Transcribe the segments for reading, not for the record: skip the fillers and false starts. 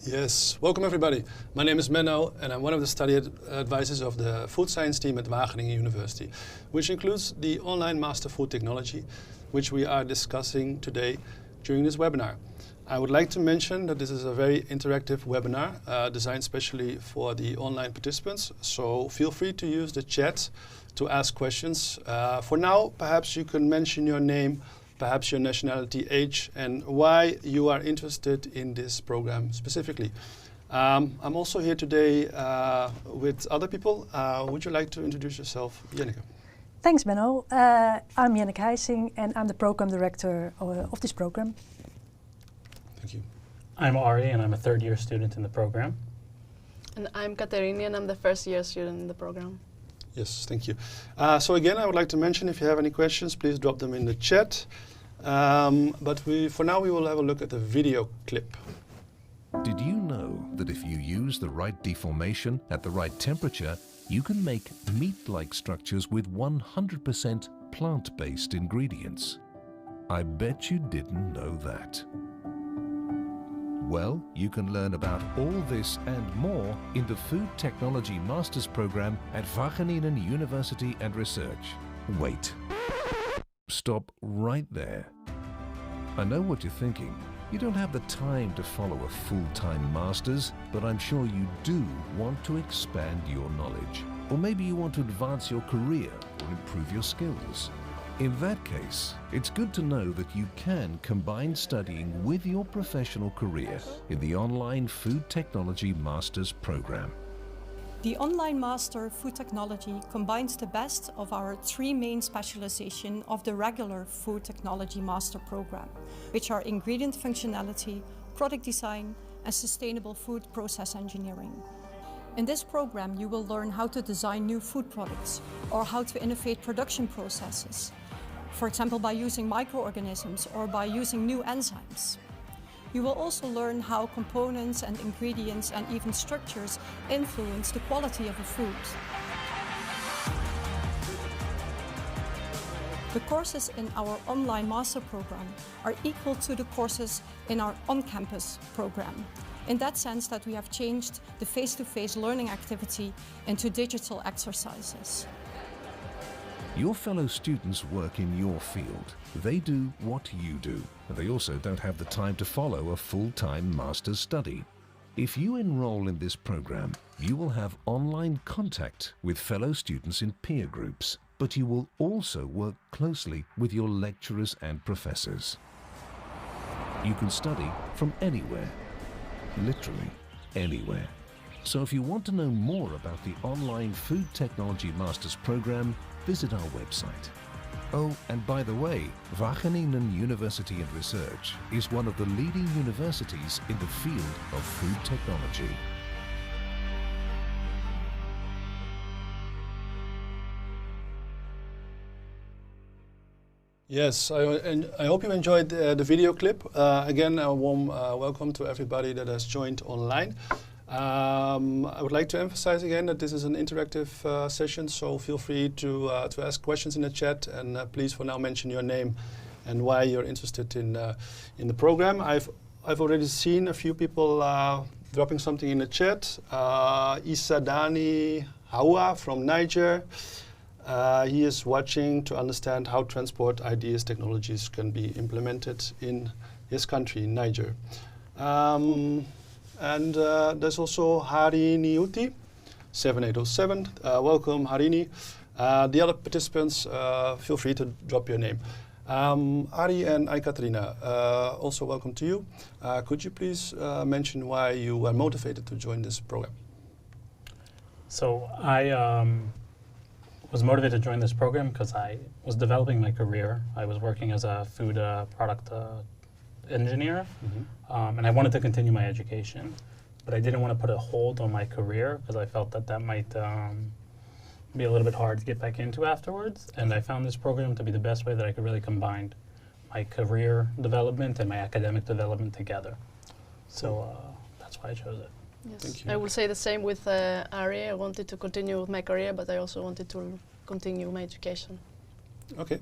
Yes, welcome everybody. My name is Menno and I'm one of the study advisors of the food science team at Wageningen University, which includes the online Master Food Technology, which we are discussing today during this webinar. I would like to mention that this is a very interactive webinar designed specially for the online participants, so feel free to use the chat to ask questions. For now, perhaps you can mention your name, perhaps your nationality, age, and why you are interested in this program specifically. I'm also here today with other people. Would you like to introduce yourself, Jenneke? Thanks, Benno. I'm Jenneke Heising, and I'm the program director of this program. Thank you. I'm Ari, and I'm a third-year student in the program. And I'm Katerini, and I'm the first-year student in the program. Yes, thank you. So again, I would like to mention, if you have any questions, please drop them in the chat. But for now, we will have a look at the video clip. Did you know that if you use the right deformation at the right temperature, you can make meat-like structures with 100% plant-based ingredients? I bet you didn't know that. Well, you can learn about all this and more in the Food Technology Master's Program at Wageningen University and Research. Wait. Stop right there. I know what you're thinking. You don't have the time to follow a full-time master's, but I'm sure you do want to expand your knowledge. Or maybe you want to advance your career or improve your skills. In that case, it's good to know that you can combine studying with your professional career in the online Food Technology Master's Program. The online Master Food Technology combines the best of our three main specializations of the regular Food Technology Master Program, which are ingredient functionality, product design, and sustainable food process engineering. In this program, you will learn how to design new food products or how to innovate production processes, for example by using microorganisms or by using new enzymes. You will also learn how components and ingredients and even structures influence the quality of a food. The courses in our online master program are equal to the courses in our on-campus program, in that sense that we have changed the face-to-face learning activity into digital exercises. Your fellow students work in your field. They do what you do, and they also don't have the time to follow a full-time master's study. If you enroll in this program, you will have online contact with fellow students in peer groups, but you will also work closely with your lecturers and professors. You can study from anywhere, literally anywhere. So if you want to know more about the online Food Technology Master's Program, visit our website. Oh, and by the way, Wageningen University and Research is one of the leading universities in the field of food technology. Yes, I hope you enjoyed the video clip. Again, a warm welcome to everybody that has joined online. I would like to emphasize again that this is an interactive session, so feel free to ask questions in the chat, and please for now mention your name and why you're interested in the program. I've already seen a few people dropping something in the chat. Isadani Hawa from Niger. He is watching to understand how transport ideas technologies can be implemented in his country, Niger. And there's also Harini Uti, 7807. Welcome, Harini. The other participants, feel free to drop your name. Ari and Katrina, also welcome to you. Could you please mention why you were motivated to join this program? So I was motivated to join this program because I was developing my career. I was working as a food product engineer, and I wanted to continue my education, but I didn't want to put a hold on my career because I felt that might be a little bit hard to get back into afterwards, and I found this program to be the best way that I could really combine my career development and my academic development together. So that's why I chose it. Yes, I will say the same with Ari. I wanted to continue with my career, but I also wanted to continue my education. Okay.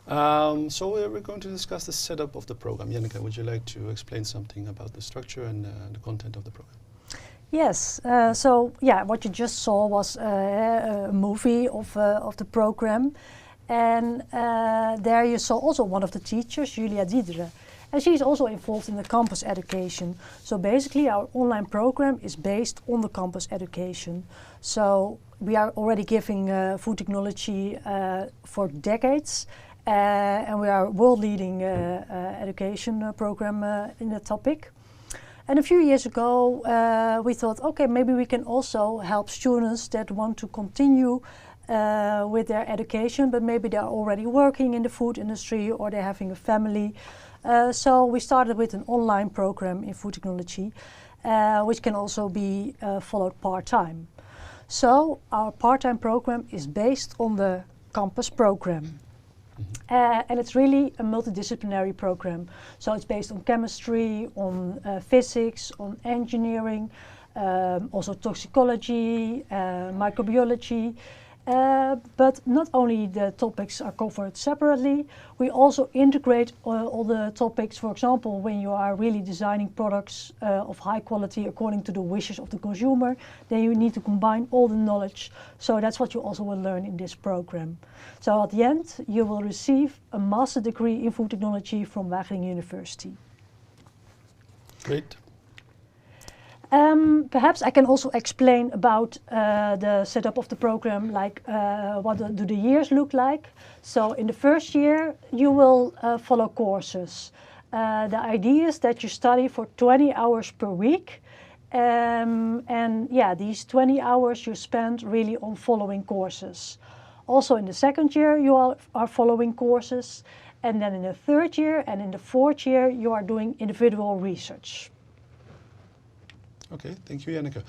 So we're going to discuss the setup of the program. Janneke, would you like to explain something about the structure and the content of the program? Yes, so yeah, what you just saw was a movie of the program, and there you saw also one of the teachers, Julia Diedere, and she's also involved in the campus education. So basically our online program is based on the campus education. So we are already giving food technology for decades, and we are world-leading education program in the topic. And a few years ago, we thought, okay, maybe we can also help students that want to continue with their education, but maybe they're already working in the food industry or they're having a family. So we started with an online program in food technology, which can also be followed part-time. So our part-time program is based on the campus program. And it's really a multidisciplinary program. So it's based on chemistry, on physics, on engineering, also toxicology, microbiology. But not only the topics are covered separately, we also integrate all the topics. For example, when you are really designing products of high quality according to the wishes of the consumer, then you need to combine all the knowledge. So that's what you also will learn in this program. So at the end, you will receive a master degree in food technology from Wageningen University. Great. Perhaps I can also explain about the setup of the program, like what do the years look like. So in the first year, you will follow courses. The idea is that you study for 20 hours per week. And yeah, these 20 hours you spend really on following courses. Also in the second year, you are following courses. And then in the third year and in the fourth year, you are doing individual research. Okay, thank you, Janneke.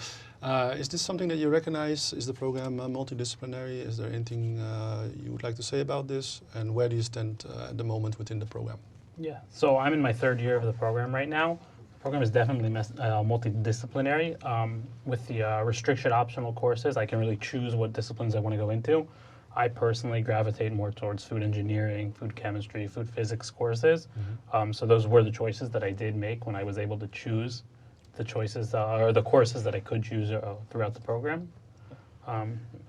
Is this something that you recognize? Is the program multidisciplinary? Is there anything you would like to say about this? And where do you stand at the moment within the program? Yeah, so I'm in my third year of the program right now. The program is definitely multidisciplinary. With the restricted optional courses, I can really choose what disciplines I want to go into. I personally gravitate more towards food engineering, food chemistry, food physics courses. So those were the choices that I did make when I was able to choose the choices or the courses that I could choose throughout the program.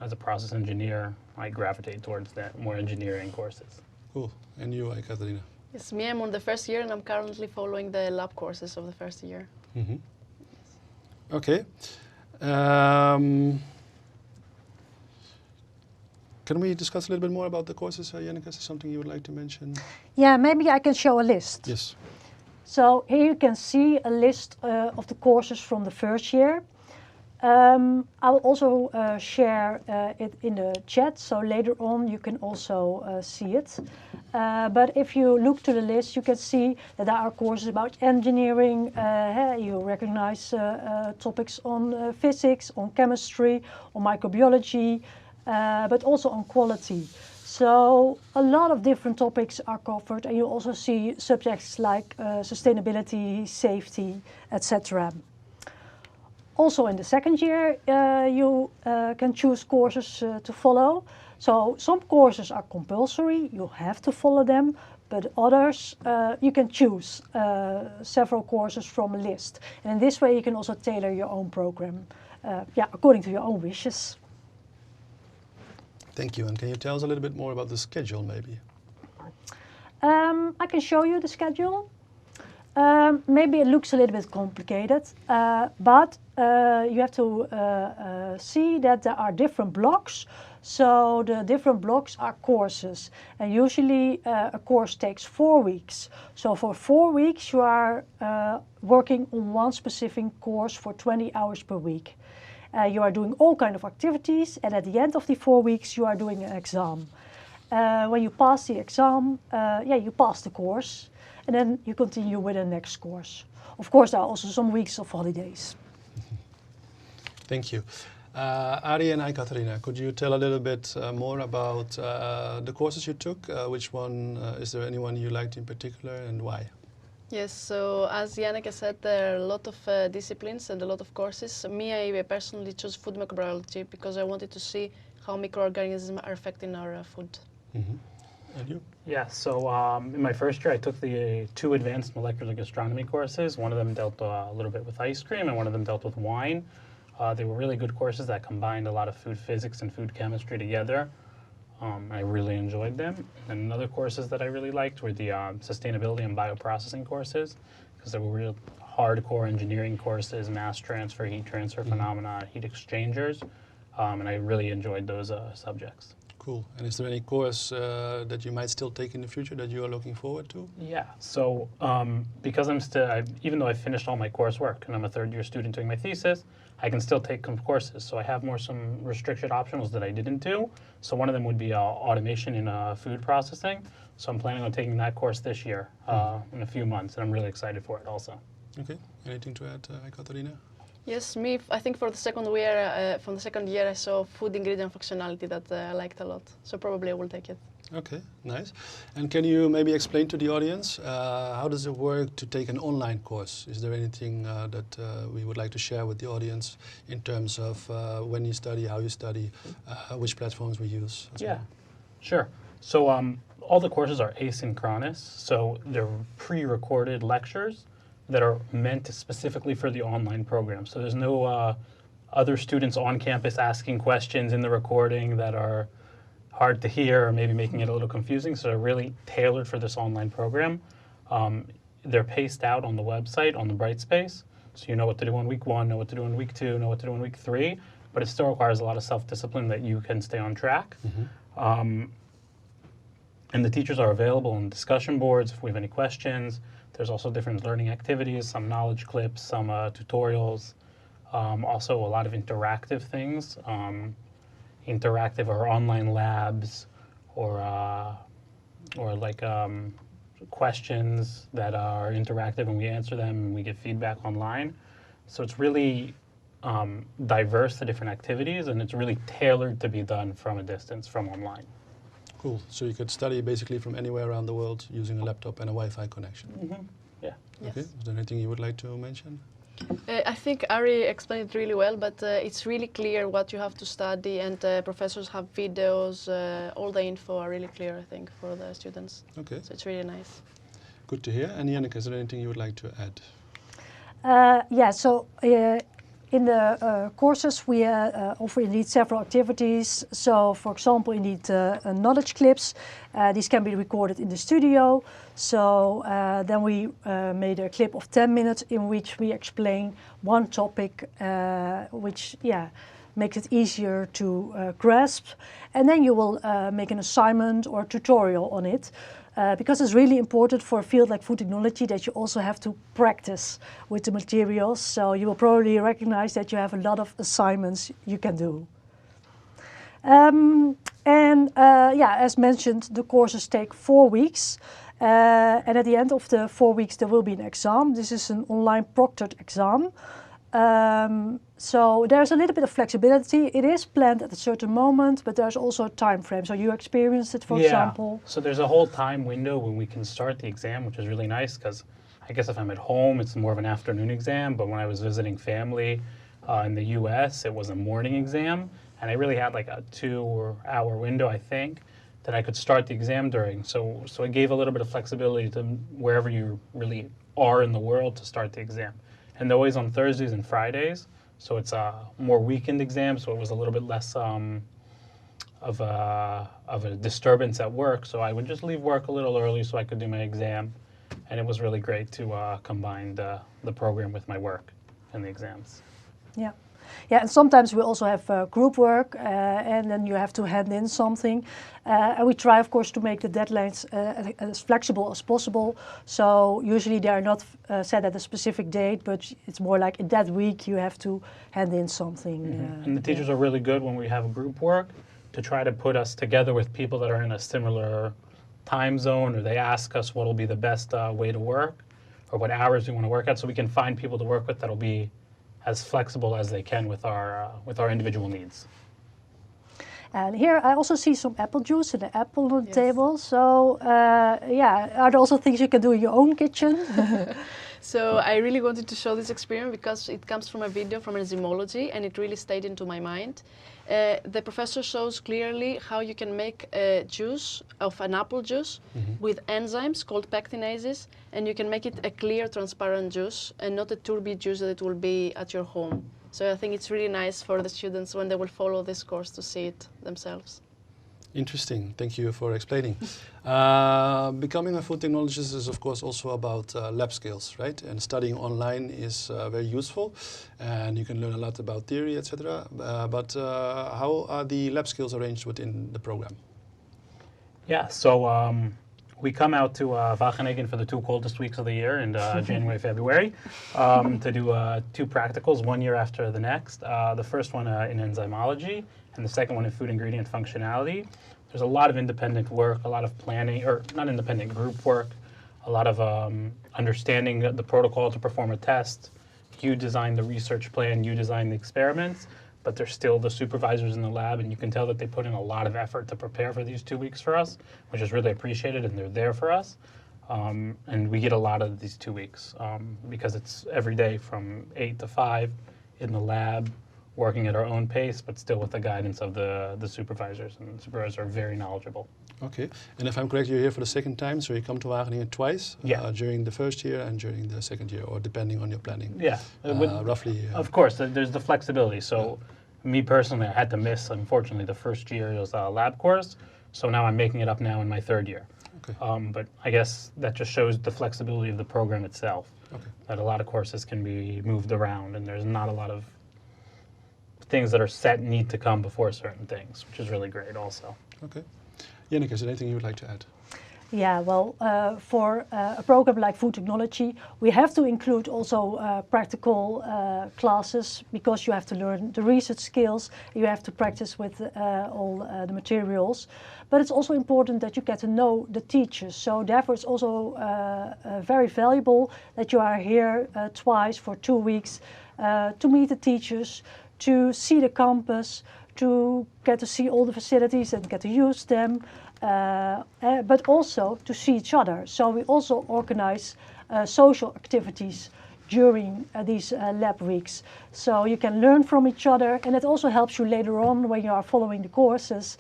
As a process engineer, I gravitate towards that more engineering courses. Cool. And you, Katarina? Yes, me, I'm on the first year and I'm currently following the lab courses of the first year. Okay. Can we discuss a little bit more about the courses, Janneke? Is there something you would like to mention? Yeah, maybe I can show a list. Yes. So here you can see a list of the courses from the first year. I will also share it in the chat, so later on you can also see it. But if you look to the list, you can see that there are courses about engineering. You recognize topics on physics, on chemistry, on microbiology, but also on quality. So a lot of different topics are covered, and you also see subjects like sustainability, safety, etc. Also in the second year, you can choose courses to follow. So some courses are compulsory, you have to follow them, but others you can choose several courses from a list. And in this way you can also tailor your own program, according to your own wishes. Thank you. And can you tell us a little bit more about the schedule, maybe? I can show you the schedule. Maybe it looks a little bit complicated, but you have to see that there are different blocks. So the different blocks are courses, and usually a course takes 4 weeks. So for 4 weeks you are working on one specific course for 20 hours per week. You are doing all kinds of activities, and at the end of the 4 weeks you are doing an exam. When you pass the exam, you pass the course, and then you continue with the next course. Of course, there are also some weeks of holidays. Thank you. Ari and Katarina, could you tell a little bit more about the courses you took? Which one, is there anyone you liked in particular, and why? Yes, so as Janneke said, there are a lot of disciplines and a lot of courses. Me, I personally chose food microbiology because I wanted to see how microorganisms are affecting our food. And you? Yeah, so in my first year, I took the 2 advanced molecular gastronomy courses. One of them dealt a little bit with ice cream, and one of them dealt with wine. They were really good courses that combined a lot of food physics and food chemistry together. I really enjoyed them. And other courses that I really liked were the sustainability and bioprocessing courses, because they were real hardcore engineering courses, mass transfer, heat transfer phenomena, heat exchangers, and I really enjoyed those subjects. Cool. And is there any course that you might still take in the future that you are looking forward to? Yeah, so because even though I finished all my coursework and I'm a 3rd-year student doing my thesis, I can still take some courses. So I have some restricted optionals that I didn't do. So one of them would be automation in food processing. So I'm planning on taking that course this year in a few months, and I'm really excited for it also. Okay. Anything to add, Katarina? Yes, I think for the second year, I saw food ingredient functionality that I liked a lot. So probably I will take it. Okay, nice. And can you maybe explain to the audience, how does it work to take an online course? Is there anything that we would like to share with the audience in terms of when you study, how you study, which platforms we use? Yeah, sure. So all the courses are asynchronous, so they're pre-recorded lectures that are meant specifically for the online program. So there's no other students on campus asking questions in the recording that are hard to hear or maybe making it a little confusing. So they're really tailored for this online program. They're paced out on the website, on the Brightspace. So you know what to do in week 1, know what to do in week 2, know what to do in week 3, but it still requires a lot of self-discipline that you can stay on track. And the teachers are available on discussion boards if we have any questions. There's also different learning activities, some knowledge clips, some tutorials, also a lot of interactive things, interactive or online labs, or like questions that are interactive and we answer them and we get feedback online. So it's really diverse, the different activities, and it's really tailored to be done from a distance, from online. Cool. So you could study basically from anywhere around the world using a laptop and a Wi-Fi connection. Yeah. Yes. Okay. Is there anything you would like to mention? I think Ari explained it really well, but it's really clear what you have to study, and professors have videos, all the info are really clear, I think, for the students. Okay. So it's really nice. Good to hear. And Janneke, is there anything you would like to add? Yeah, so in the courses we offer indeed several activities. So for example, indeed knowledge clips. These can be recorded in the studio. So then we made a clip of 10 minutes in which we explain one topic, which makes it easier to grasp. And then you will make an assignment or tutorial on it. Because it's really important for a field like food technology that you also have to practice with the materials. So you will probably recognize that you have a lot of assignments you can do. As mentioned, the courses take 4 weeks. And at the end of the 4 weeks, there will be an exam. This is an online proctored exam. So there's a little bit of flexibility. It is planned at a certain moment, but there's also a time frame. So you experienced it, for example. So there's a whole time window when we can start the exam, which is really nice because I guess if I'm at home, it's more of an afternoon exam. But when I was visiting family in the US, it was a morning exam. And I really had like a 2-hour window, I think, that I could start the exam during. So it gave a little bit of flexibility to wherever you really are in the world to start the exam. And they're always on Thursdays and Fridays, so it's a more weekend exam, so it was a little bit less of a disturbance at work. So I would just leave work a little early so I could do my exam, and it was really great to combine the program with my work and the exams. Yeah. Yeah, and sometimes we also have group work, and then you have to hand in something. And we try, of course, to make the deadlines as flexible as possible. So usually they are not set at a specific date, but it's more like in that week you have to hand in something. And the teachers are really good when we have group work to try to put us together with people that are in a similar time zone, or they ask us what will be the best way to work, or what hours we want to work at, so we can find people to work with that'll be as flexible as they can with our individual needs. And here I also see some apple juice and an apple on the Yes. table. So yeah, are there also things you can do in your own kitchen? So I really wanted to show this experiment because it comes from a video from enzymology and it really stayed into my mind. The professor shows clearly how you can make a juice of an apple juice with enzymes called pectinases, and you can make it a clear, transparent juice and not a turbid juice that it will be at your home. So I think it's really nice for the students when they will follow this course to see it themselves. Interesting. Thank you for explaining. Becoming a food technologist is, of course, also about lab skills, right? And studying online is very useful, and you can learn a lot about theory, etc. But how are the lab skills arranged within the program? Yeah, so we come out to Wageningen for the 2 coldest weeks of the year in January, February, to do 2 practicals, 1 year after the next. The first one in enzymology, and the second one in food ingredient functionality. There's a lot of independent work, a lot of planning, or not independent, group work, a lot of understanding the protocol to perform a test. You design the research plan, you design the experiments, but they're still the supervisors in the lab, and you can tell that they put in a lot of effort to prepare for these 2 weeks for us, which is really appreciated, and they're there for us. And we get a lot of these 2 weeks because it's every day from 8 to 5 in the lab, working at our own pace, but still with the guidance of the supervisors, and the supervisors are very knowledgeable. Okay, and if I'm correct, you're here for the second time, so you come to Wageningen twice, Yeah. during the first year and during the second year, or depending on your planning. Yeah, Roughly. of course, there's the flexibility. So me personally, I had to miss, unfortunately, the first year was a lab course, so now I'm making it up now in my 3rd year. Okay. But I guess that just shows the flexibility of the program itself, Okay. that a lot of courses can be moved around, and there's not a lot of things that are set need to come before certain things, which is really great also. Okay. Janneke, is there anything you would like to add? Yeah, well, for a program like food technology, we have to include also practical classes, because you have to learn the research skills, you have to practice with all the materials. But it's also important that you get to know the teachers. So therefore it's also very valuable that you are here twice for 2 weeks to meet the teachers, to see the campus, to get to see all the facilities and get to use them. But also to see each other. So we also organize social activities during these lab weeks. So you can learn from each other, and it also helps you later on when you are following the courses.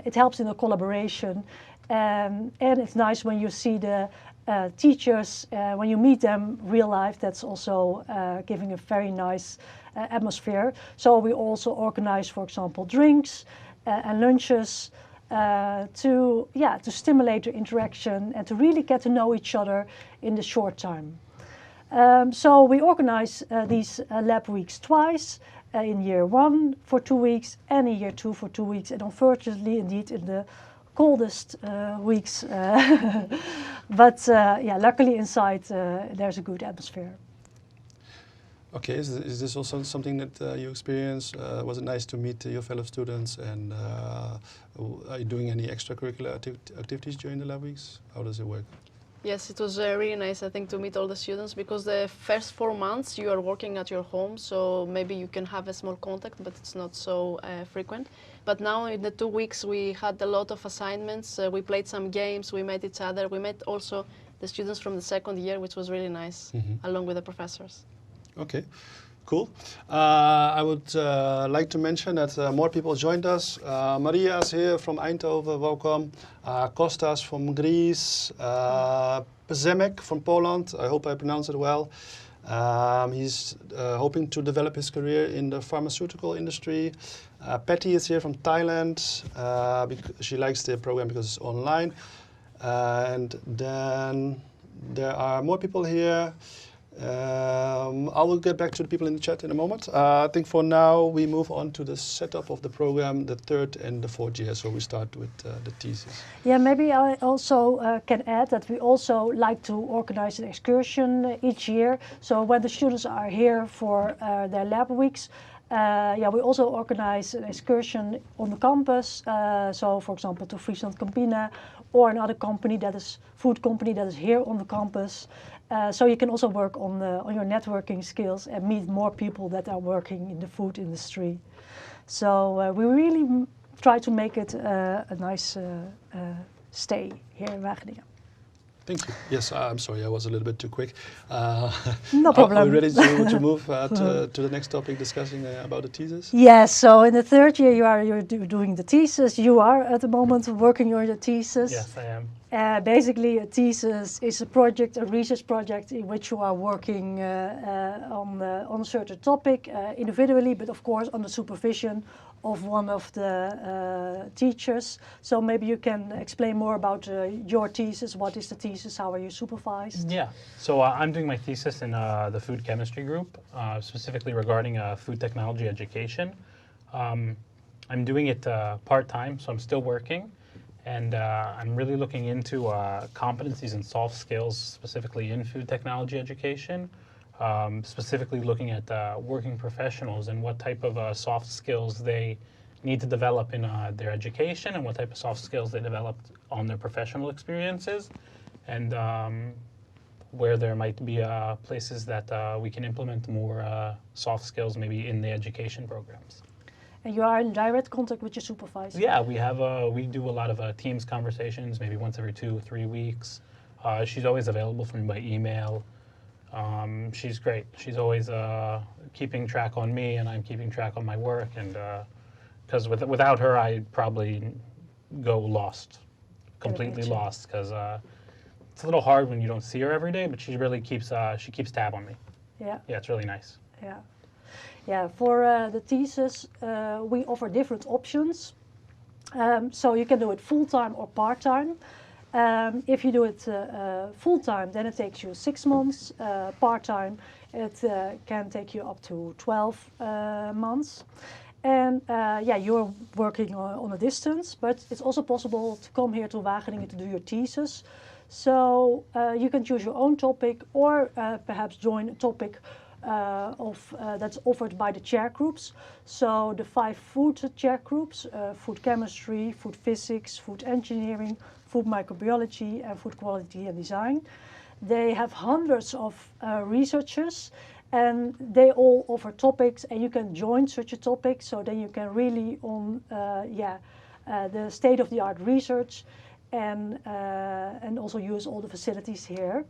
It helps in the collaboration, and it's nice when you see the teachers, when you meet them real life. That's also giving a very nice atmosphere. So we also organize, for example, drinks and lunches, to stimulate the interaction and to really get to know each other in the short time. So we organize these lab weeks twice, in year 1 for 2 weeks and in year 2 for 2 weeks, and unfortunately indeed in the coldest weeks. But luckily inside there's a good atmosphere. Okay, is this also something that you experience? Was it nice to meet your fellow students, and are you doing any extracurricular activities during the lab weeks? How does it work? Yes, it was really nice, I think, to meet all the students, because the first 4 months you are working at your home, so maybe you can have a small contact, but it's not so frequent. But now in the 2 weeks we had a lot of assignments, we played some games, we met each other, we met also the students from the 2nd year, which was really nice, along with the professors. Okay, cool. I would like to mention that more people joined us. Maria is here from Eindhoven, welcome. Kostas from Greece. Pezemek from Poland, I hope I pronounced it well. He's hoping to develop his career in the pharmaceutical industry. Patty is here from Thailand. Because she likes the program because it's online. And then there are more people here. I will get back to the people in the chat in a moment. I think for now we move on to the setup of the program, the 3rd and the 4th year. So we start with the thesis. Yeah, maybe I also can add that we also like to organize an excursion each year. So when the students are here for their lab weeks, we also organize an excursion on the campus. So for example to Friesland Campina, or another company that is food company that is here on the campus. So you can also work on your networking skills and meet more people that are working in the food industry. So we really try to make it a nice stay here in Wageningen. Thank you. Yes, I'm sorry, I was a little bit too quick. No problem. Are we ready to move to the next topic, discussing about the thesis? Yes, so in the third year you're doing the thesis. You are at the moment working on your thesis. Yes, I am. Basically, a thesis is a project, a research project in which you are working on a certain topic individually, but of course under supervision of one of the teachers. So maybe you can explain more about your thesis. What is the thesis? How are you supervised? Yeah, so I'm doing my thesis in the food chemistry group, specifically regarding food technology education. I'm doing it part-time, so I'm still working. And I'm really looking into competencies and soft skills, specifically in food technology education, specifically looking at working professionals and what type of soft skills they need to develop in their education and what type of soft skills they developed on their professional experiences, and where there might be places that we can implement more soft skills maybe in the education programs. And you are in direct contact with your supervisor? Yeah, we do a lot of Teams conversations, maybe once every 2 or 3 weeks. She's always available for me by email. She's great. She's always keeping track on me, and I'm keeping track on my work. And because without her, I'd probably go lost, completely lost. Because it's a little hard when you don't see her every day, but she really keeps tab on me. Yeah. Yeah, it's really nice. Yeah. Yeah, for the thesis, we offer different options. So you can do it full-time or part-time. If you do it full-time, then it takes you 6 months. Part-time, it can take you up to 12 months. And yeah, you're working on a distance, but it's also possible to come here to Wageningen to do your thesis. So you can choose your own topic, or perhaps join a topic that's offered by the chair groups. So the 5 food chair groups, food chemistry, food physics, food engineering, food microbiology, and food quality and design. They have hundreds of researchers, and they all offer topics, and you can join such a topic, so then you can really on the state-of-the-art research and also use all the facilities here.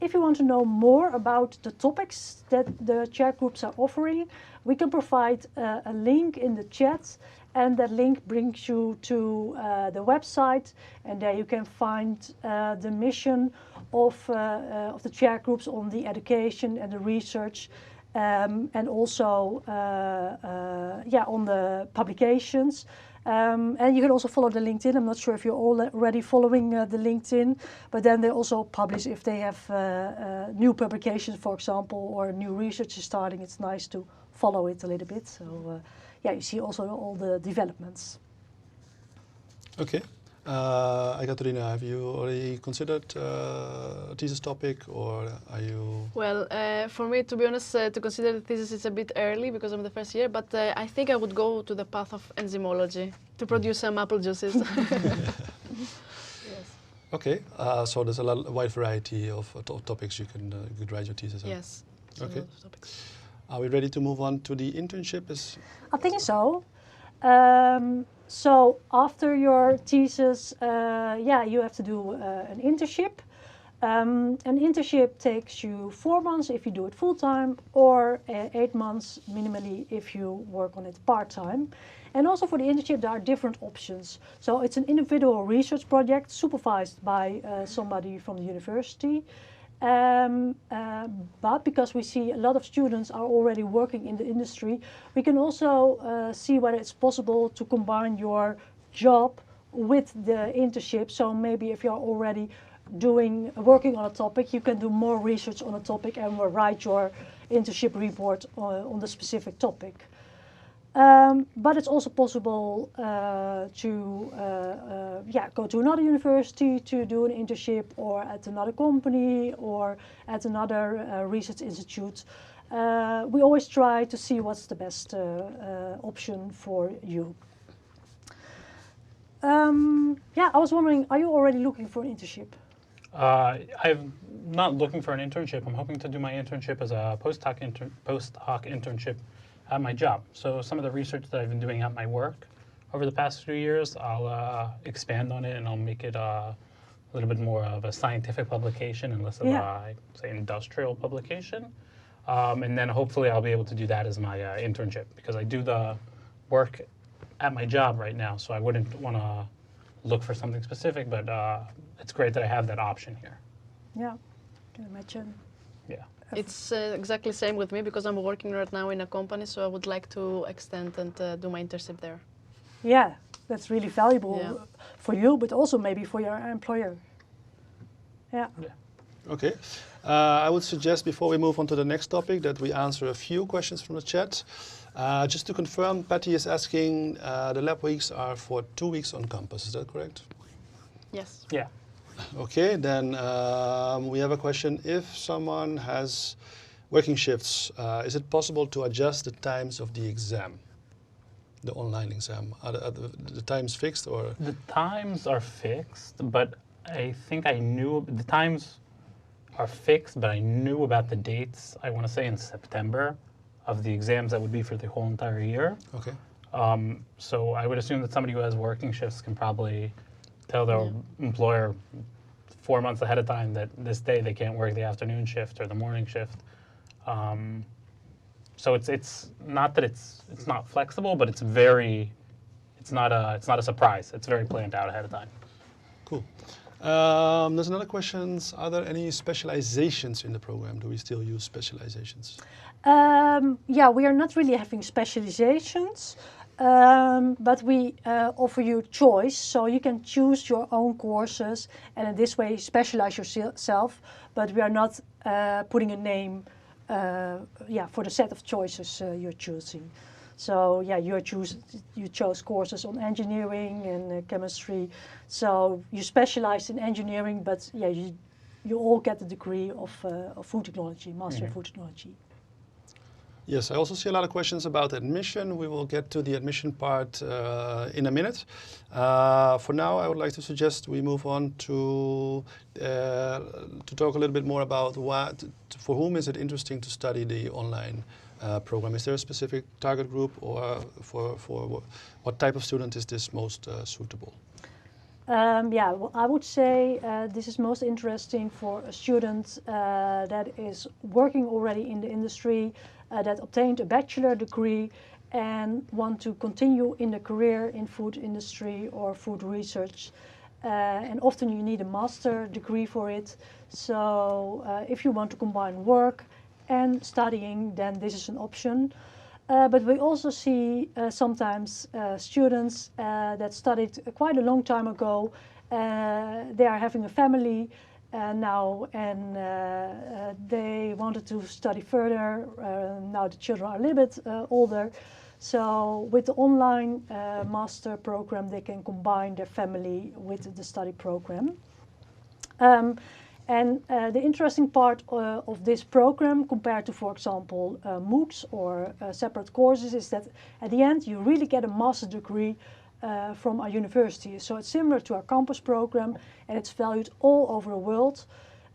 If you want to know more about the topics that the chair groups are offering, we can provide a link in the chat, and that link brings you to the website, and there you can find the mission of the chair groups on the education and the research, and also on the publications. And you can also follow the LinkedIn. I'm not sure if you're already following the LinkedIn, but then they also publish if they have new publications, for example, or new research is starting. It's nice to follow it a little bit. So yeah, you see also all the developments. Okay. Katrina, have you already considered a thesis topic, or are you? Well, for me, to be honest, to consider the thesis is a bit early because I'm the first year, but I think I would go to the path of enzymology to produce some apple juices. Yes. Okay, so there's a wide variety of topics you could write your thesis on. Yes. Okay. Are we ready to move on to the internship? I think so. So after your thesis, you have to do an internship. An internship takes you 4 months if you do it full-time, or 8 months minimally if you work on it part-time. And also for the internship, there are different options. So it's an individual research project supervised by somebody from the university. But because we see a lot of students are already working in the industry, we can also see whether it's possible to combine your job with the internship. So maybe if you're already working on a topic, you can do more research on a topic and write your internship report on the specific topic. But it's also possible to go to another university to do an internship, or at another company, or at another research institute. We always try to see what's the best option for you. I was wondering, are you already looking for an internship? I'm not looking for an internship. I'm hoping to do my internship as a postdoc internship at my job. So some of the research that I've been doing at my work, over the past few years. I'll expand on it and I'll make it a little bit more of a scientific publication and less of a, say, industrial publication. And then hopefully I'll be able to do that as my internship, because I do the work at my job right now, so I wouldn't want to look for something specific, but it's great that I have that option here. Yeah, can imagine. Yeah. It's exactly the same with me, because I'm working right now in a company, so I would like to extend and do my internship there. Yeah, that's really valuable for you, but also maybe for your employer. Yeah. Okay. I would suggest before we move on to the next topic that we answer a few questions from the chat. Just to confirm, Patty is asking, the lab weeks are for 2 weeks on campus, is that correct? Yes. Yeah. Okay, then we have a question. If someone has working shifts, is it possible to adjust the times of the exam, the online exam? Are the times fixed, or? The times are fixed, but I think I knew, the times are fixed, but I knew about the dates, I want to say in September, of the exams that would be for the whole entire year. Okay. So I would assume that somebody who has working shifts can probably tell their employer 4 months ahead of time that this day they can't work the afternoon shift or the morning shift. So it's not that it's not flexible, but it's not a surprise. It's very planned out ahead of time. Cool. There's another question. Are there any specializations in the program? Do we still use specializations? Yeah, we are not really having specializations, but we offer you choice, so you can choose your own courses and in this way specialize yourself, but we are not putting a name for the set of choices you're choosing. So yeah, you chose courses on engineering and chemistry, so you specialized in engineering, but yeah, you all get the degree of food technology, Master of Food Technology. Yes, I also see a lot of questions about admission. We will get to the admission part in a minute. For now, I would like to suggest we move on to talk a little bit more about for whom is it interesting to study the online program. Is there a specific target group, or for what type of student is this most suitable? Yeah, well, I would say this is most interesting for a student that is working already in the industry, that obtained a bachelor degree and want to continue in the career in food industry or food research. And often you need a master degree for it. So if you want to combine work and studying, then this is an option. But we also see sometimes students that studied quite a long time ago. They are having a family now, and they wanted to study further. Now the children are a little bit older. So with the online master program, they can combine their family with the study program. And the interesting part of this program compared to, for example, MOOCs or separate courses is that at the end you really get a master's degree from our university. So it's similar to our campus program and it's valued all over the world.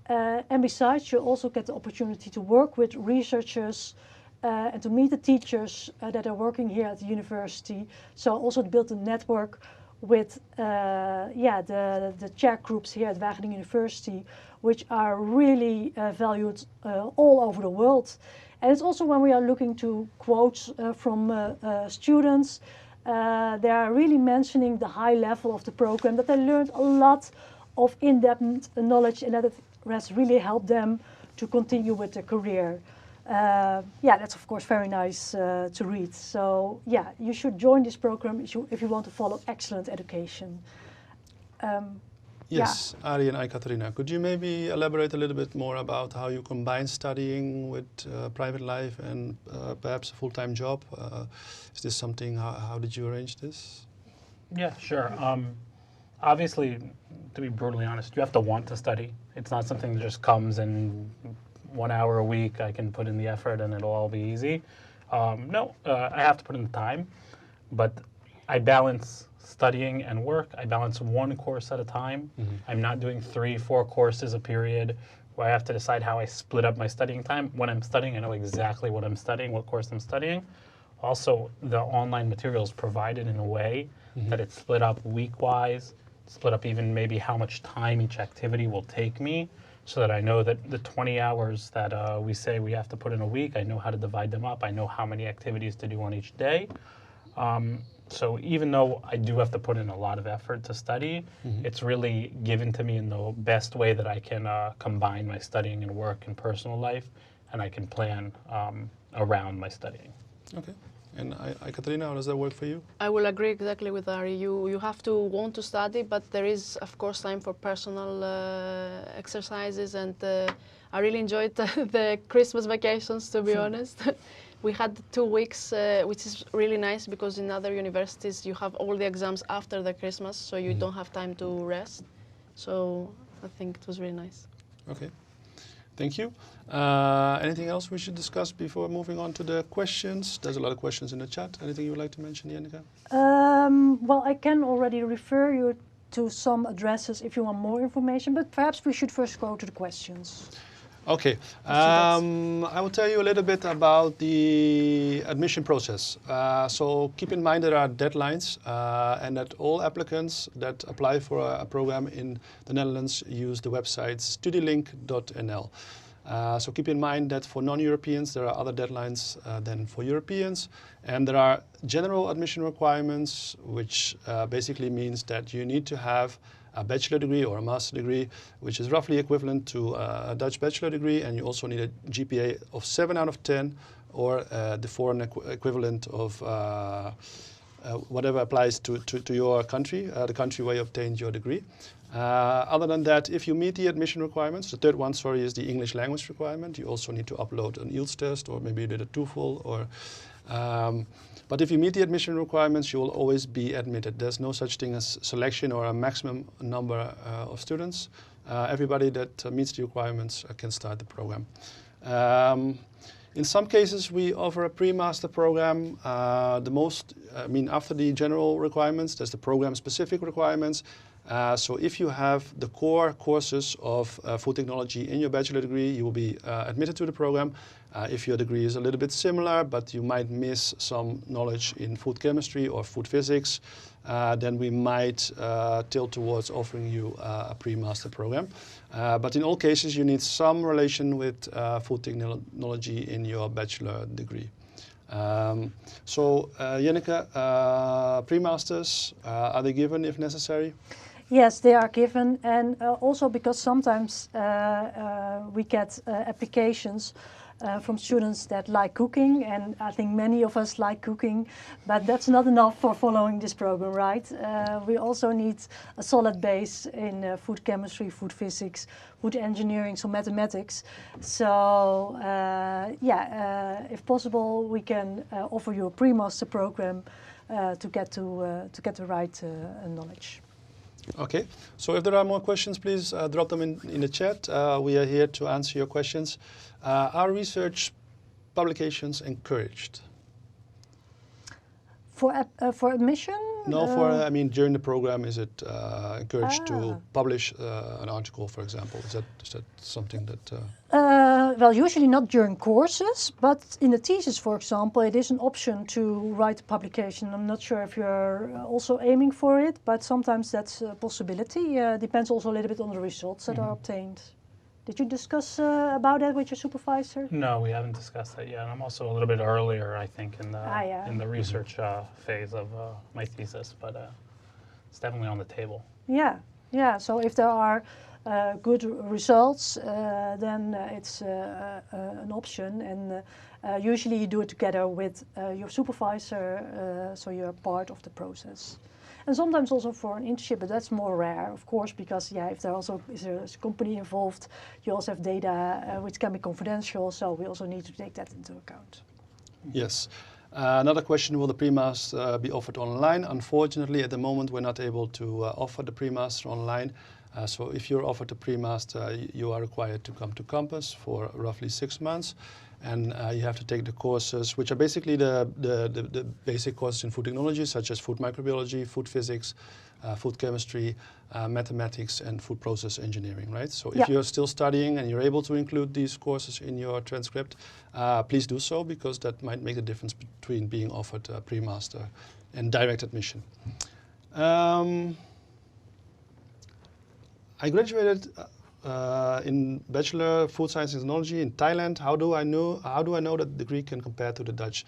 And besides, you also get the opportunity to work with researchers and to meet the teachers that are working here at the university. So also to build a network with the chair groups here at Wageningen University, which are really valued all over the world. And it's also when we are looking to quotes from students, they are really mentioning the high level of the program, that they learned a lot of in-depth knowledge and that it has really helped them to continue with their career. That's of course very nice to read. So yeah, you should join this program if you want to follow excellent education. Yes, Ari and Katarina, could you maybe elaborate a little bit more about how you combine studying with private life and perhaps a full-time job? Is this something, how did you arrange this? Yeah, sure. Obviously, to be brutally honest, you have to want to study. It's not something that just comes and 1 hour a week I can put in the effort and it'll all be easy. No, I have to put in the time, but I balance studying and work. I balance one course at a time. Mm-hmm. I'm not doing 3-4 courses a period where I have to decide how I split up my studying time. When I'm studying, I know exactly what I'm studying, what course I'm studying. Also, the online materials provided in a way that it's split up week-wise, split up even maybe how much time each activity will take me, so that I know that the 20 hours that we say we have to put in a week, I know how to divide them up. I know how many activities to do on each day. So even though I do have to put in a lot of effort to study, it's really given to me in the best way that I can combine my studying and work and personal life, and I can plan around my studying. Okay. And Katarina, how does that work for you? I will agree exactly with Ari. You have to want to study, but there is, of course, time for personal exercises. And I really enjoyed the Christmas vacations, to be honest. We had 2 weeks, which is really nice because in other universities you have all the exams after the Christmas, so you don't have time to rest. So I think it was really nice. Okay. Thank you. Anything else we should discuss before moving on to the questions? There's a lot of questions in the chat. Anything you would like to mention, Janneke? Well, I can already refer you to some addresses if you want more information, but perhaps we should first go to the questions. Okay. I will tell you a little bit about the admission process. So keep in mind there are deadlines and that all applicants that apply for a program in the Netherlands use the website studielink.nl. So keep in mind that for non-Europeans there are other deadlines than for Europeans, and there are general admission requirements, which basically means that you need to have a bachelor degree or a master degree, which is roughly equivalent to a Dutch bachelor degree, and you also need a GPA of 7 out of 10 or the foreign equivalent of whatever applies to your country, the country where you obtained your degree. Other than that, if you meet the admission requirements, the third one, sorry, is the English language requirement. You also need to upload an IELTS test, or maybe you did a TOEFL, or but if you meet the admission requirements, you will always be admitted. There's no such thing as selection or a maximum number of students. Everybody that meets the requirements can start the program. In some cases, we offer a pre-master program. After the general requirements, there's the program-specific requirements. So if you have the core courses of food technology in your bachelor degree, you will be admitted to the program. If your degree is a little bit similar, but you might miss some knowledge in food chemistry or food physics, then we might tilt towards offering you a pre-master program. But in all cases, you need some relation with food technology in your bachelor degree. Janneke, pre-masters, are they given if necessary? Yes, they are given, and also because sometimes we get applications from students that like cooking, and I think many of us like cooking, but that's not enough for following this program, right? We also need a solid base in food chemistry, food physics, food engineering, so mathematics. So if possible, we can offer you a pre-master program to get the right knowledge. Okay, so if there are more questions, please drop them in the chat. We are here to answer your questions. Are research publications encouraged? For admission? No, during the program, is it encouraged to publish an article, for example? Is that something that... Well, usually not during courses, but in the thesis, for example, it is an option to write a publication. I'm not sure if you're also aiming for it, but sometimes that's a possibility. Depends also a little bit on the results that are obtained. Did you discuss about that with your supervisor? No, we haven't discussed that yet. I'm also a little bit earlier, I think, in the research phase of my thesis, but it's definitely on the table. Yeah. So if there are good results, then it's an option, and usually you do it together with your supervisor, so you're part of the process. And sometimes also for an internship, but that's more rare, of course, because if there also is a company involved, you also have data which can be confidential, so we also need to take that into account. Yes. Another question, will the pre-master be offered online? Unfortunately, at the moment, we're not able to offer the pre-master online. So if you're offered a pre-master, you are required to come to campus for roughly 6 months. And you have to take the courses, which are basically the basic courses in food technology, such as food microbiology, food physics, food chemistry, mathematics, and food process engineering, right? So if Yeah. you're still studying and you're able to include these courses in your transcript, please do so, because that might make the difference between being offered a pre-master and direct admission. I graduated in Bachelor Food Science and Technology in Thailand. How do I know that degree can compare to the Dutch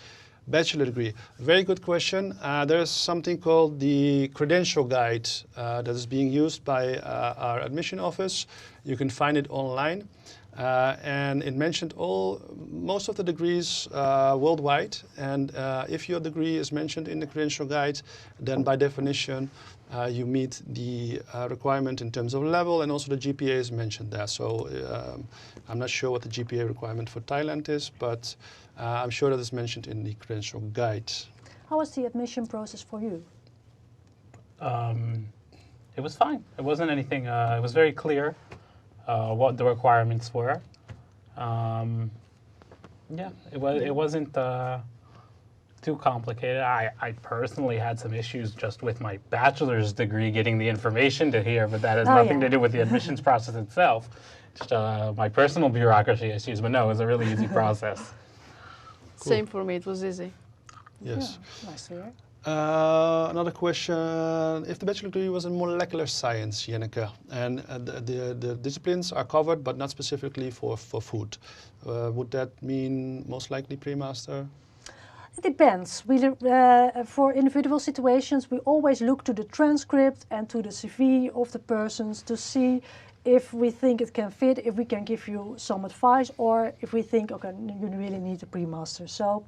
bachelor degree? Very good question. There's something called the credential guide that is being used by our admission office. You can find it online. And it mentioned most of the degrees worldwide. And if your degree is mentioned in the credential guide, then by definition, you meet the requirement in terms of level, and also the GPA is mentioned there. So I'm not sure what the GPA requirement for Thailand is, but I'm sure that it's mentioned in the credential guide. How was the admission process for you? It was fine. It wasn't anything, it was very clear what the requirements were. Yeah, it wasn't too complicated. I personally had some issues just with my bachelor's degree getting the information to here, but that has nothing to do with the admissions process itself. Just my personal bureaucracy issues, but no, it was a really easy process. Cool. Same for me, it was easy. Yes. Yeah, nice to hear. Another question, if the bachelor degree was in molecular science, Jenneke, and the disciplines are covered but not specifically for food, would that mean most likely pre-master? It depends. For individual situations, we always look to the transcript and to the CV of the persons to see if we think it can fit, if we can give you some advice, or if we think, okay, you really need a pre-master. So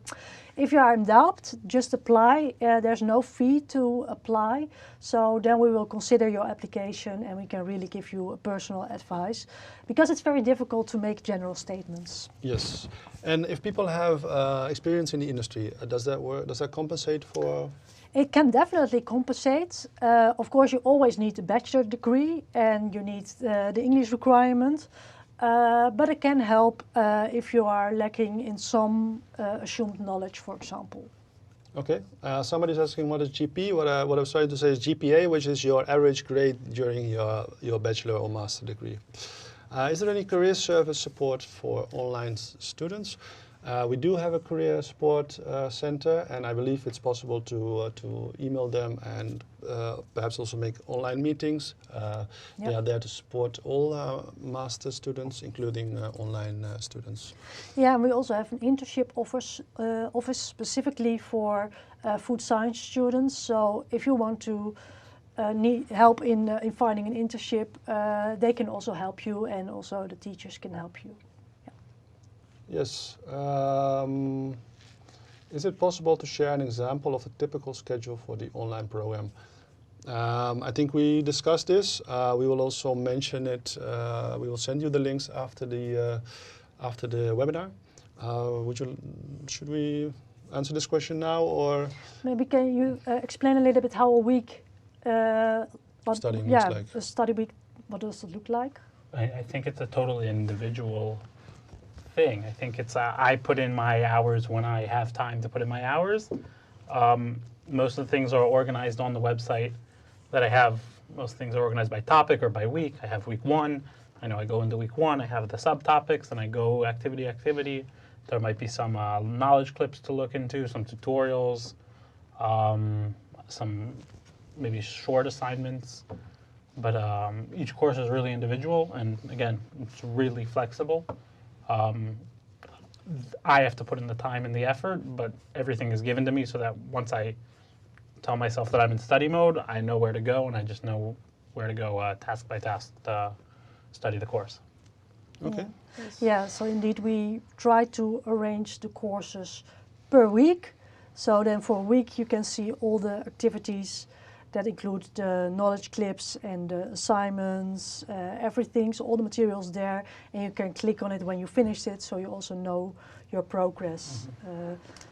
if you are in doubt, just apply. There's no fee to apply. So then we will consider your application and we can really give you a personal advice, because it's very difficult to make general statements. Yes. And if people have experience in the industry, does that compensate for? It can definitely compensate. Of course, you always need a bachelor degree and you need the English requirement. But it can help if you are lacking in some assumed knowledge, for example. Okay. Somebody's asking what is GP. What I was trying to say is GPA, which is your average grade during your bachelor or master degree. Is there any career service support for online students? We do have a career support center, and I believe it's possible to email them and perhaps also make online meetings. They are there to support all master students, including online students. Yeah, and we also have an internship office specifically for food science students. So if you want to need help in finding an internship, they can also help you, and also the teachers can help you. Yes. Is it possible to share an example of the typical schedule for the online program? I think we discussed this. We will also mention it. We will send you the links after the webinar. Should we answer this question now, or maybe can you explain a little bit how a week studying looks like? A study week. What does it look like? I think it's a totally individual thing. I think it's I put in my hours when I have time to put in my hours. Most of the things are organized on the website that I have. Most things are organized by topic or by week. I have week 1. I know I go into week 1. I have the subtopics, and I go activity. There might be some knowledge clips to look into, some tutorials, some maybe short assignments. But each course is really individual, and again, it's really flexible. I have to put in the time and the effort, but everything is given to me so that once I tell myself that I'm in study mode, I know where to go, and I just know where to go task by task to study the course. Okay. Yeah, so indeed we try to arrange the courses per week. So then for a week you can see all the activities that include the knowledge clips and the assignments, everything, so all the materials there, and you can click on it when you finished it, so you also know your progress.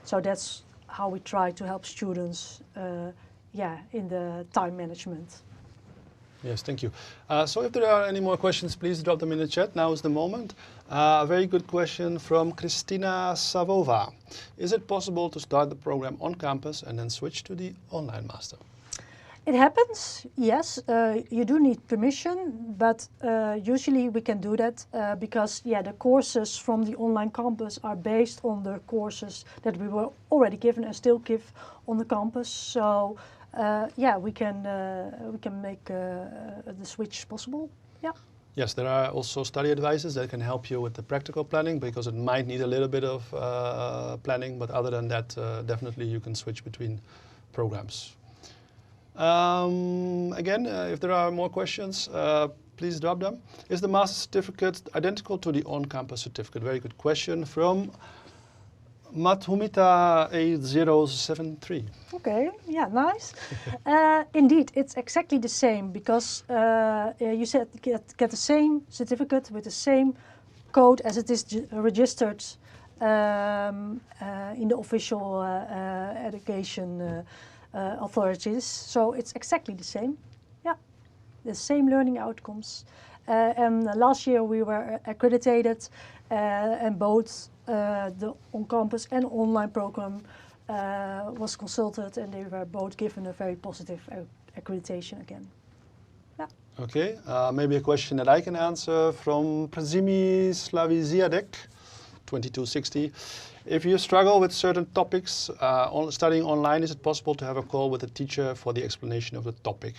So that's how we try to help students, in the time management. Yes, thank you. So if there are any more questions, please drop them in the chat. Now is the moment. A very good question from Kristina Savova. Is it possible to start the program on campus and then switch to the online master? It happens, yes. You do need permission, but usually we can do that because, the courses from the online campus are based on the courses that we were already given and still give on the campus. So, we can make the switch possible. Yeah. Yes, there are also study advisors that can help you with the practical planning because it might need a little bit of planning, but other than that, definitely you can switch between programs. Again, if there are more questions, please drop them. Is the master certificate identical to the on-campus certificate? Very good question from Mathumita 8073. Okay, yeah, nice. Indeed, it's exactly the same because you said get the same certificate with the same code as it is registered in the official education authorities. So it's exactly the same. Yeah, the same learning outcomes. And last year we were accredited and both the on-campus and online program was consulted and they were both given a very positive accreditation again. Yeah. Okay, maybe a question that I can answer from Prazimi Slaviziadek, 2260. If you struggle with certain topics studying online, is it possible to have a call with a teacher for the explanation of the topic?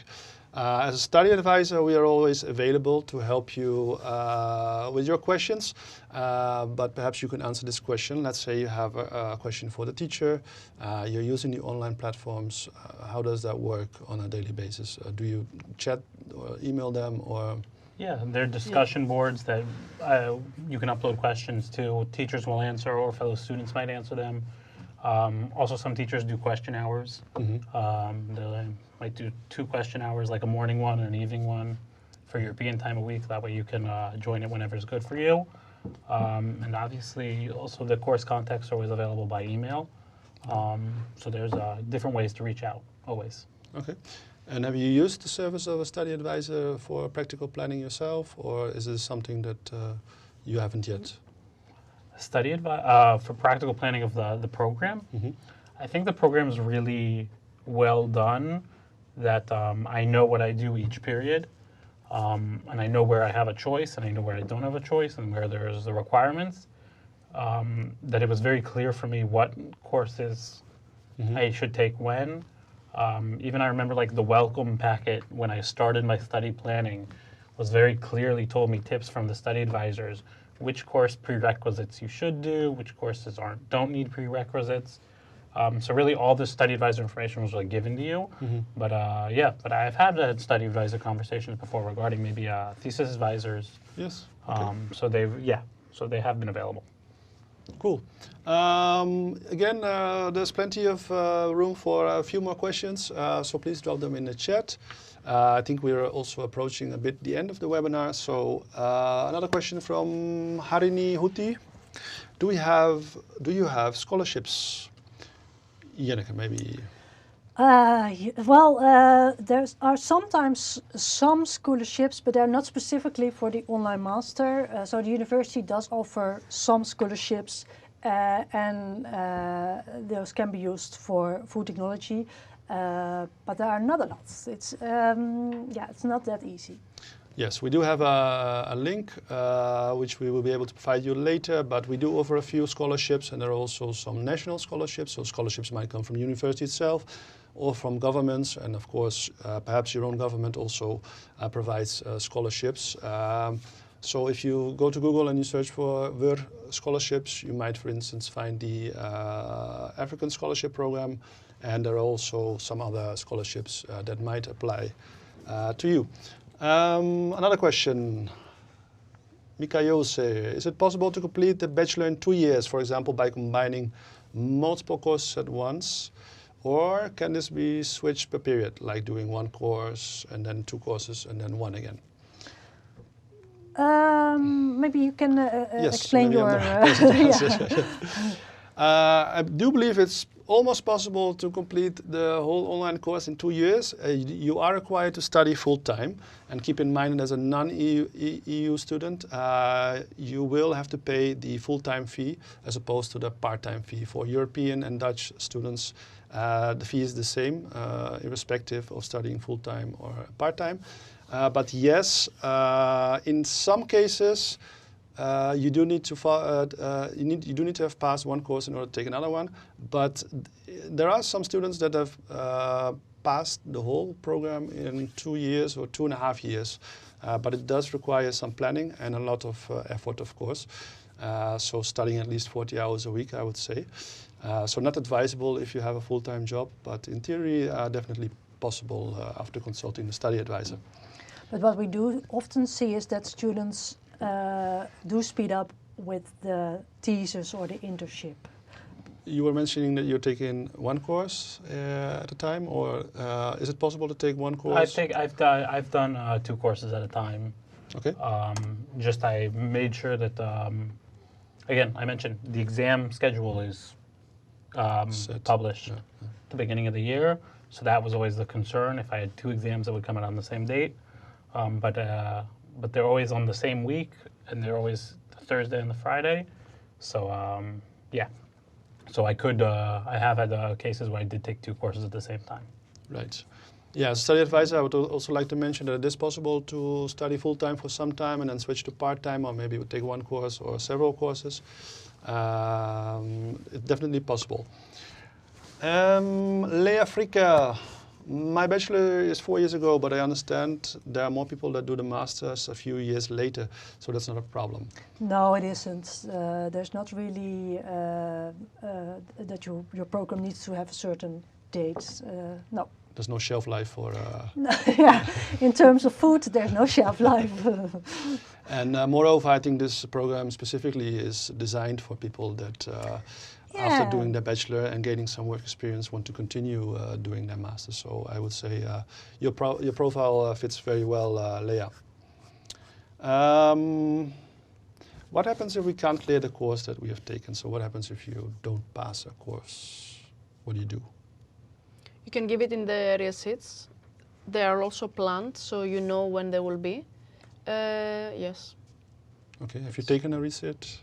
As a study advisor, we are always available to help you with your questions, but perhaps you can answer this question. Let's say you have a question for the teacher, you're using the online platforms. How does that work on a daily basis? Do you chat or email them or? Yeah, there are discussion boards that you can upload questions to. Teachers will answer or fellow students might answer them. Also, some teachers do question hours. Mm-hmm. They might do 2 question hours, like a morning one and an evening one for European time a week. That way you can join it whenever it's good for you. And obviously, also the course contacts are always available by email. So there's different ways to reach out, always. Okay. And have you used the service of a study advisor for practical planning yourself, or is this something that you haven't yet? Study for practical planning of the program. Mm-hmm. I think the program is really well done, that I know what I do each period, and I know where I have a choice and I know where I don't have a choice and where there's the requirements, that it was very clear for me what courses mm-hmm. I should take when. Even I remember like the welcome packet when I started my study planning was very clearly told me tips from the study advisors, which course prerequisites you should do, which courses don't need prerequisites. So really all the study advisor information was like given to you. Mm-hmm. But but I've had study advisor conversations before regarding maybe thesis advisors. Yes. Okay. So they have been available. Cool. Again, there's plenty of room for a few more questions, so please drop them in the chat. I think we're also approaching a bit the end of the webinar. So another question from Harini Huti. Do you have scholarships? Janneke, maybe. There are sometimes some scholarships, but they're not specifically for the online master. So the university does offer some scholarships, and those can be used for food technology. But there are not a lot. It's not that easy. Yes, we do have a link which we will be able to provide you later, but we do offer a few scholarships, and there are also some national scholarships. So scholarships might come from the university itself or from governments, and of course perhaps your own government also provides scholarships. So if you go to Google and you search for WUR scholarships, you might, for instance, find the African Scholarship Program, and there are also some other scholarships that might apply to you. Another question, Mikayose, is it possible to complete the bachelor in 2 years, for example, by combining multiple courses at once? Or can this be switched per period, like doing 1 course and then 2 courses and then 1 again? Maybe you can yes, explain your... I do believe it's almost possible to complete the whole online course in 2 years. You are required to study full-time, and keep in mind that as a non-EU student, you will have to pay the full-time fee as opposed to the part-time fee. For European and Dutch students, the fee is the same, irrespective of studying full-time or part-time. But yes, in some cases, you do need to you do need to have passed one course in order to take another one. But there are some students that have passed the whole program in 2 years or 2.5 years. But it does require some planning and a lot of effort, of course. So studying at least 40 hours a week, I would say. So not advisable if you have a full-time job, but in theory, definitely possible after consulting the study advisor. But what we do often see is that students do speed up with the thesis or the internship. You were mentioning that you're taking one course at a time, or is it possible to take one course? I've done 2 courses at a time. Okay. Just I made sure that again, I mentioned the exam schedule is published at the beginning of the year, so that was always the concern. If I had 2 exams that would come out on the same date, but they're always on the same week, and they're always the Thursday and the Friday. So yeah, so I could I have had cases where I did take 2 courses at the same time. Right. Yeah, as a study advisor, I would also like to mention that it is possible to study full-time for some time and then switch to part-time, or maybe take one course or several courses. It's definitely possible. Lea Fricke, my bachelor is 4 years ago, but I understand there are more people that do the master's a few years later, so that's not a problem. No, it isn't. There's not really that your program needs to have a certain date. No. There's no shelf life for... Yeah, in terms of food, there's no shelf life. And moreover, I think this program specifically is designed for people that after doing their bachelor and gaining some work experience want to continue doing their master. So I would say your profile fits very well, Lea. What happens if we can't clear the course that we have taken? So what happens if you don't pass a course? What do you do? You can give it in the resits. They are also planned, so you know when they will be. Yes. Okay. Have you taken a resit?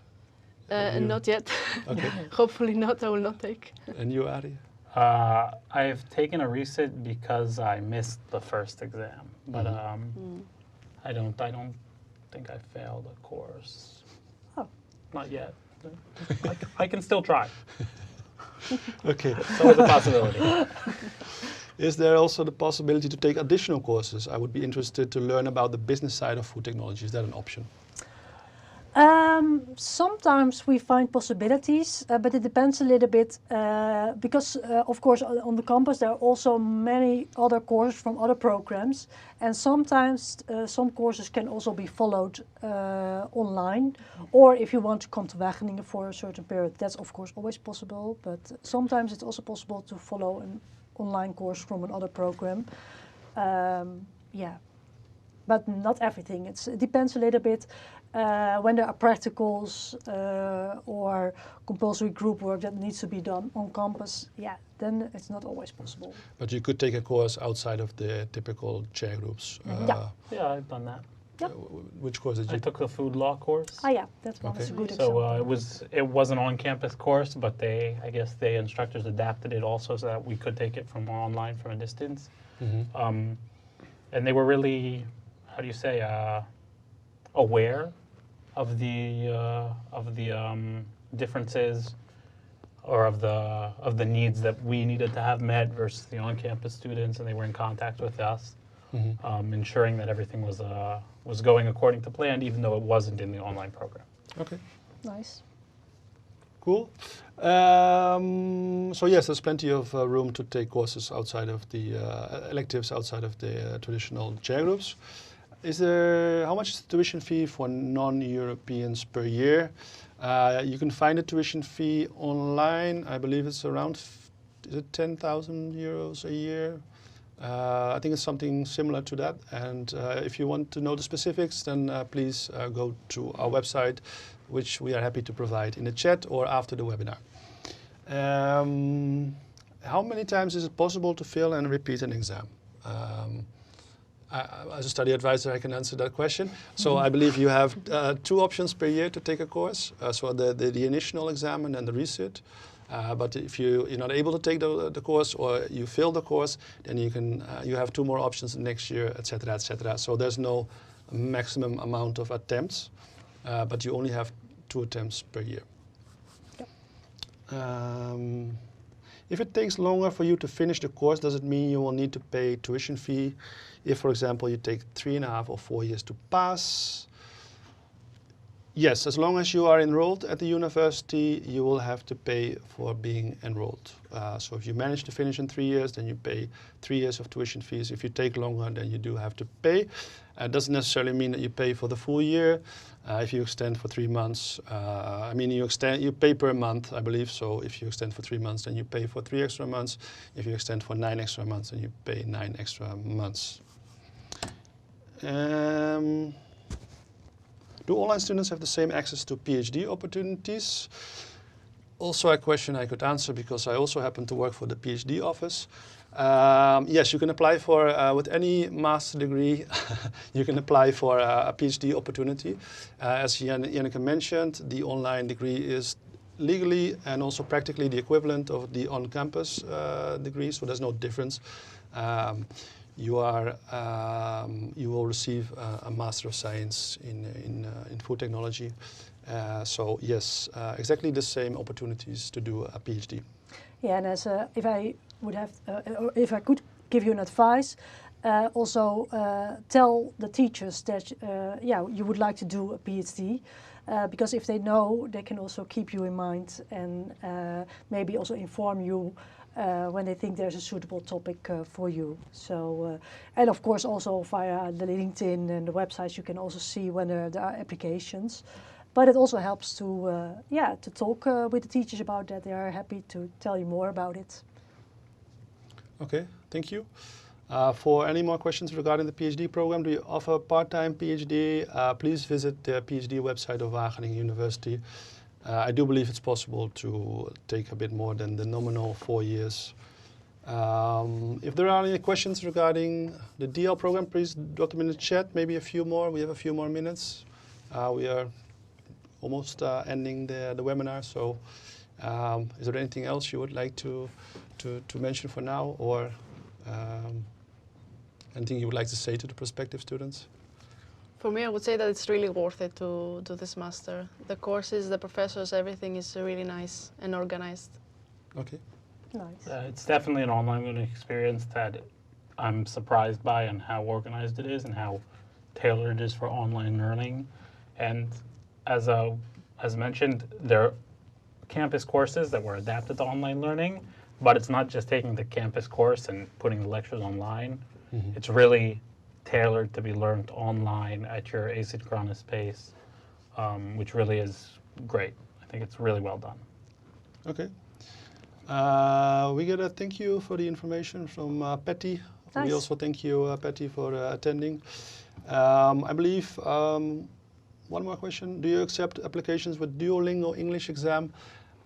Not yet. Okay. Hopefully not. I will not take. And you, Ari? I've taken a resit because I missed the first exam, but I don't think I failed a course. Oh. Not yet. I can still try. Okay. It's always a possibility. Is there also the possibility to take additional courses? I would be interested to learn about the business side of food technology. Is that an option? Sometimes we find possibilities, but it depends a little bit because, of course, on the campus there are also many other courses from other programs, and sometimes some courses can also be followed online, or if you want to come to Wageningen for a certain period, that's of course always possible, but sometimes it's also possible to follow an online course from another program. Yeah, but not everything. It depends a little bit. When there are practicals or compulsory group work that needs to be done on campus, yeah, then it's not always possible. But you could take a course outside of the typical chair groups. Yeah, I've done that. Yep. Which course did you? I took the food law course. Ah, yeah, that's one. Okay. That's a good example. So it was an on-campus course, but I guess the instructors adapted it also so that we could take it from online from a distance. Mm-hmm. And they were really, how do you say, aware of the differences or of the needs that we needed to have met versus the on-campus students, and they were in contact with us, ensuring that everything was going according to plan, even though it wasn't in the online program. Okay. Nice. Cool. So yes, there's plenty of room to take courses outside of the electives outside of the traditional chair groups. How much is the tuition fee for non-Europeans per year? You can find the tuition fee online. I believe it's around, is it 10,000 euros a year? I think it's something similar to that. And if you want to know the specifics, then please go to our website, which we are happy to provide in the chat or after the webinar. How many times is it possible to fail and repeat an exam? As a study advisor, I can answer that question. So I believe you have 2 options per year to take a course. So the initial exam and then the resit. But if you're not able to take the course or you fail the course, then you have 2 more options next year, etc., etc. So there's no maximum amount of attempts, but you only have 2 attempts per year. Yep. If it takes longer for you to finish the course, does it mean you will need to pay tuition fee? If, for example, you take 3.5 or 4 years to pass? Yes, as long as you are enrolled at the university, you will have to pay for being enrolled. So if you manage to finish in 3 years, then you pay 3 years of tuition fees. If you take longer, then you do have to pay. It doesn't necessarily mean that you pay for the full year. If you extend for 3 months, you pay per month, I believe. So if you extend for 3 months, then you pay for 3 extra months. If you extend for 9 extra months, then you pay 9 extra months. Do online students have the same access to PhD opportunities? Also a question I could answer because I also happen to work for the PhD office. Yes, you can apply for, with any master degree, you can apply for a PhD opportunity. As Janneke mentioned, the online degree is legally and also practically the equivalent of the on-campus degree, so there's no difference. You will receive a Master of Science in Food Technology. So yes, exactly the same opportunities to do a PhD. Yeah, and if I would have, or if I could give you an advice, also tell the teachers that you would like to do a PhD, because if they know, they can also keep you in mind and maybe also inform you when they think there's a suitable topic for you. So, and of course also via the LinkedIn and the websites, you can also see when there are applications. But it also helps to talk with the teachers about that. They are happy to tell you more about it. Okay, thank you. For any more questions regarding the PhD program, do you offer part-time PhD? Please visit the PhD website of Wageningen University. I do believe it's possible to take a bit more than the nominal 4 years. If there are any questions regarding the DL program, please drop them in the chat. Maybe a few more. We have a few more minutes. We are almost ending the webinar. So is there anything else you would like to mention for now, or anything you would like to say to the prospective students? For me, I would say that it's really worth it to do this master. The courses, the professors, everything is really nice and organized. Okay. Nice. It's definitely an online learning experience that I'm surprised by, and how organized it is and how tailored it is for online learning. And as mentioned, there are campus courses that were adapted to online learning, but it's not just taking the campus course and putting the lectures online. Mm-hmm. It's really tailored to be learned online at your asynchronous pace, which really is great. I think it's really well done. Okay. We get a thank you for the information from Patty. Nice. We also thank you, Patty, for attending. I believe one more question. Do you accept applications with Duolingo English exam?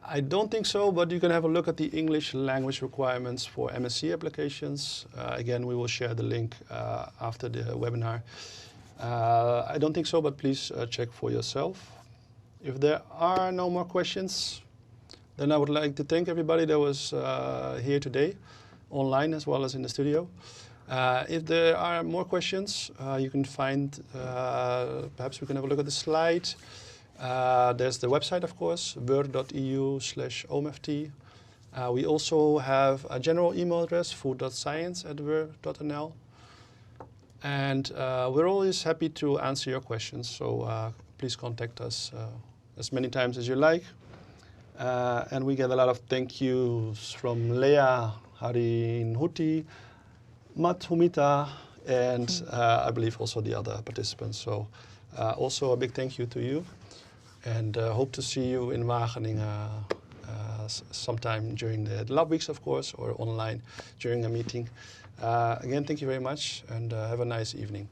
I don't think so, but you can have a look at the English language requirements for MSc applications. Again, we will share the link after the webinar. I don't think so, but please check for yourself. If there are no more questions, then I would like to thank everybody that was here today, online as well as in the studio. If there are more questions, you can find, perhaps we can have a look at the slide. There's the website, of course, wur.eu/omft. We also have a general email address, food.science@wur.nl. And we're always happy to answer your questions, so please contact us as many times as you like. And we get a lot of thank yous from Lea, Harin Huti, Mat Humita, and I believe also the other participants. So also a big thank you to you. And hope to see you in Wageningen sometime during the lab weeks, of course, or online during a meeting. Again, thank you very much, and have a nice evening.